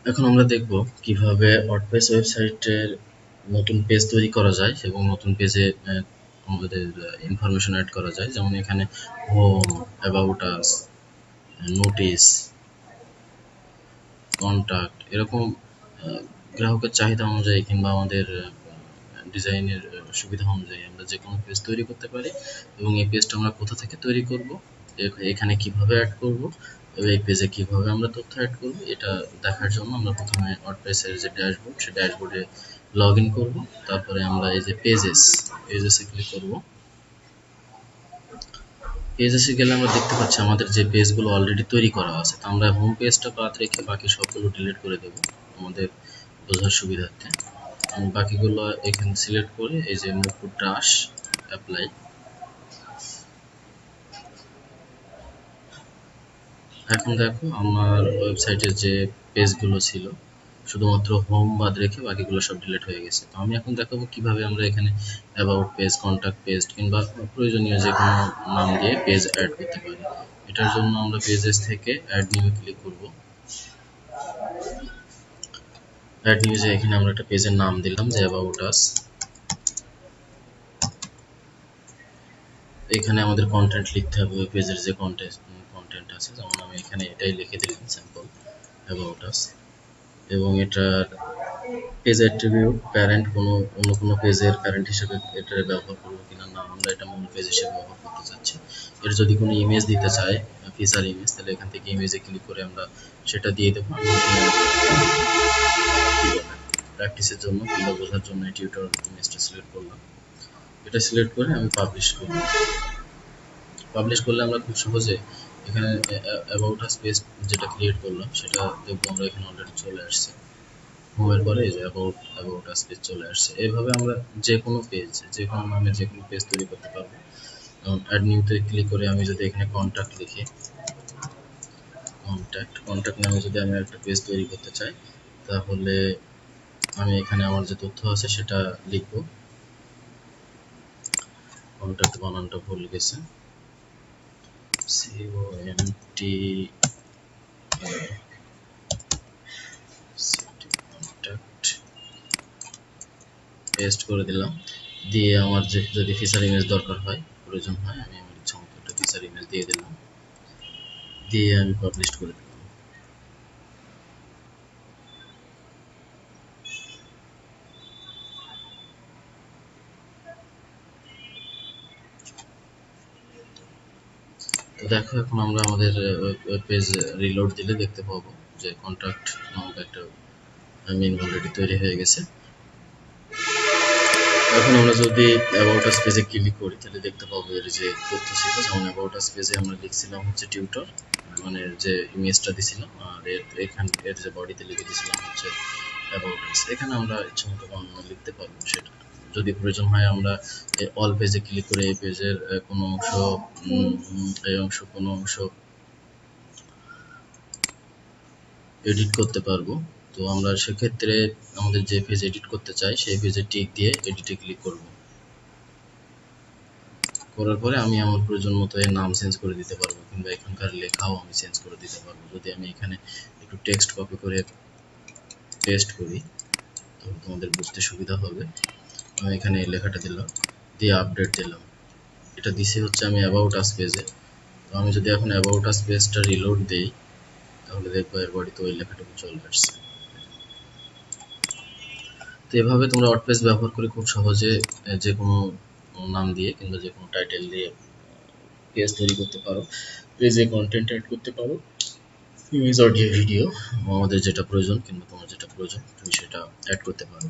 এখন আমরা দেখব কিভাবে ওয়ার্ডপ্রেস ওয়েবসাইটের নতুন পেজ তৈরি করা যায় এবং নতুন পেজে আমাদের ইনফরমেশন অ্যাড করা যায়। যেমন এখানে home, about us, notice, contact এরকম গ্রাহকের চাহিদা অনুযায়ী কিংবা আমাদের ডিজাইনের সুবিধা অনুযায়ী আমরা যে কোনো পেজ তৈরি করতে পারি এবং এই পেজটা আমরা কোথা থেকে তৈরি করব, এখানে কিভাবে অ্যাড করব এবং এই পেজে কিভাবে আমরা তথ্য অ্যাড করব, এটা দেখার জন্য আমরা প্রথমে ওয়ার্ডপ্রেসের যে ড্যাশবোর্ড, সেই ড্যাশবোর্ডে লগ ইন করবো। তারপরে আমরা এই যে পেজেসে ক্লিক করব। পেজেসে গেলে আমরা দেখতে পাচ্ছি আমাদের যে পেজগুলো অলরেডি তৈরি করা আছে। তো আমরা হোম পেজটা বাদ রেখে বাকি সবগুলো ডিলিট করে দেবো আমাদের বোঝার সুবিধার্থে। আমি বাকিগুলো এখানে সিলেক্ট করে এই যে মুভ টু ট্রাশ অ্যাপ্লাই। এখন দেখো আমার ওয়েবসাইটের যে পেজগুলো ছিল শুধুমাত্র হোম বাদ রেখে বাকিগুলো সব ডিলিট হয়ে গেছে। তো আমি এখন দেখাবো কিভাবে আমরা এখানে অ্যাবাউট পেজ, কন্টাক্ট পেজ কিংবা প্রয়োজনীয় যে কোনো নাম দিয়ে পেজ অ্যাড করতে পারি। এটার জন্য আমরা পেজেস থেকে অ্যাড নিউ ক্লিক করব। অ্যাড নিউজে এখানে আমরা একটা পেজের নাম দিলাম যে অ্যাবাউট আস। এখানে আমাদের কন্টেন্ট লিখতে হবে ওই পেজের যে কন্টেন্ট আছে। যেমন আমি এখানে এটাই লিখে দিলাম স্যাম্পল অ্যাবাউট আস। এবং এটার পেজ অ্যাট্রিবিউট প্যারেন্ট অন্য কোনো পেজের প্যারেন্ট হিসেবে এটা ব্যবহার করবো কিনা, না আমরা এটা মূল পেজ হিসেবে ব্যবহার করতে চাচ্ছি। এর যদি কোনো ইমেজ দিতে চাই, ফিচার ইমেজ, তাহলে এখান থেকে ইমেজে ক্লিক করে আমরা সেটা দিয়ে দেবো। প্র্যাকটিসের জন্য কিংবা বোঝার জন্য এই টিউটর ইমেজটা সিলেক্ট করলাম। এটা সিলেক্ট করে আমি পাবলিশ করব। পাবলিশ করলে আমরা খুব সহজে এখানে অ্যাবাউট আস পেজ যেটা ক্রিয়েট করলাম সেটা দেখবো আমরা এখানে অলরেডি চলে আসছে। হোমের পরে এই যে অ্যাবাউট আস পেজ চলে আসছে। এইভাবে আমরা যে কোনো পেজ, যে কোনো নামে যে কোনো পেজ তৈরি করতে পারবো। যেমন অ্যাড নিউতে ক্লিক করে আমি যদি এখানে কন্টাক্ট লিখি, কন্টাক্ট নামে যদি আমি একটা পেজ তৈরি করতে চাই, তাহলে আমি এখানে আমার যে তথ্য আছে সেটা লিখবো। কন্টাক্ট বানানটা ভুল গেছে, CONT কন্টাক্ট পেস্ট করে দিলাম। দিয়ে আমার যদি ফিচার ইমেজ দরকার হয়, প্রয়োজন হয়, আমি আমার ইচ্ছা মতো একটা ফিচার ইমেজ দিয়ে দিলাম, দিয়ে আমি পাবলিশ করে দিলাম। তো দেখো এখন আমরা আমাদের ওয়েব পেজ রিলোড দিলে দেখতে পাবো যে কন্টাক্ট নামক একটা মেইন অলরেডি তৈরি হয়ে গেছে। এখন আমরা যদি অ্যাবাউট আস পেজে ক্লিক করি তাহলে দেখতে পাবো এর যে তথ্য ছিল। যেমন অ্যাবাউট আস পেজে আমরা লিখছিলাম হচ্ছে টিউটর, মানে যে ইমেজটা দিছিলাম, আর এর যে বডিতে লিখে দিয়েছিলাম হচ্ছে অ্যাবাউট আস। এখানে আমরা ইচ্ছামতো বর্ণনা লিখতে পারবো। সেটা যদি প্রয়োজন হয় আমরা অল পেজে ক্লিক করে এই পেজের কোনো অংশ এডিট করতে পারবো। তো আমরা সেক্ষেত্রে আমাদের যে পেজ এডিট করতে চাই সেই পেজে টিক দিয়ে এডিটে ক্লিক করব। করার পরে আমি আমার প্রয়োজন মতো এর নাম চেঞ্জ করে দিতে পারবো কিংবা এখানকার লেখাও আমি চেঞ্জ করে দিতে পারবো। যদি আমি এখানে একটু টেক্সট কপি করে পেস্ট করি তাহলে তোমাদের বুঝতে সুবিধা হবে। আমি এখানে এই লেখাটা দিলাম, দিয়ে আপডেট দিলাম। এটা দিছি হচ্ছে আমি অ্যাবাউট আস পেজে। তো আমি যদি এখন অ্যাবাউট আস পেজটা রিলোড দিই তাহলে দেখবো এর বডিতে ওই লেখাটুকু চলে আসছে। তো এভাবে তোমরা ওয়ার্ডপ্রেস ব্যবহার করে খুব সহজে যে কোনো নাম দিয়ে কিংবা যে কোনো টাইটেল দিয়ে পেজ তৈরি করতে পারো, পেজে কন্টেন্ট অ্যাড করতে পারো, ইমেজ, অডিও, ভিডিও, আমাদের যেটা প্রয়োজন কিংবা তোমার যেটা প্রয়োজন তুমি সেটা অ্যাড করতে পারো।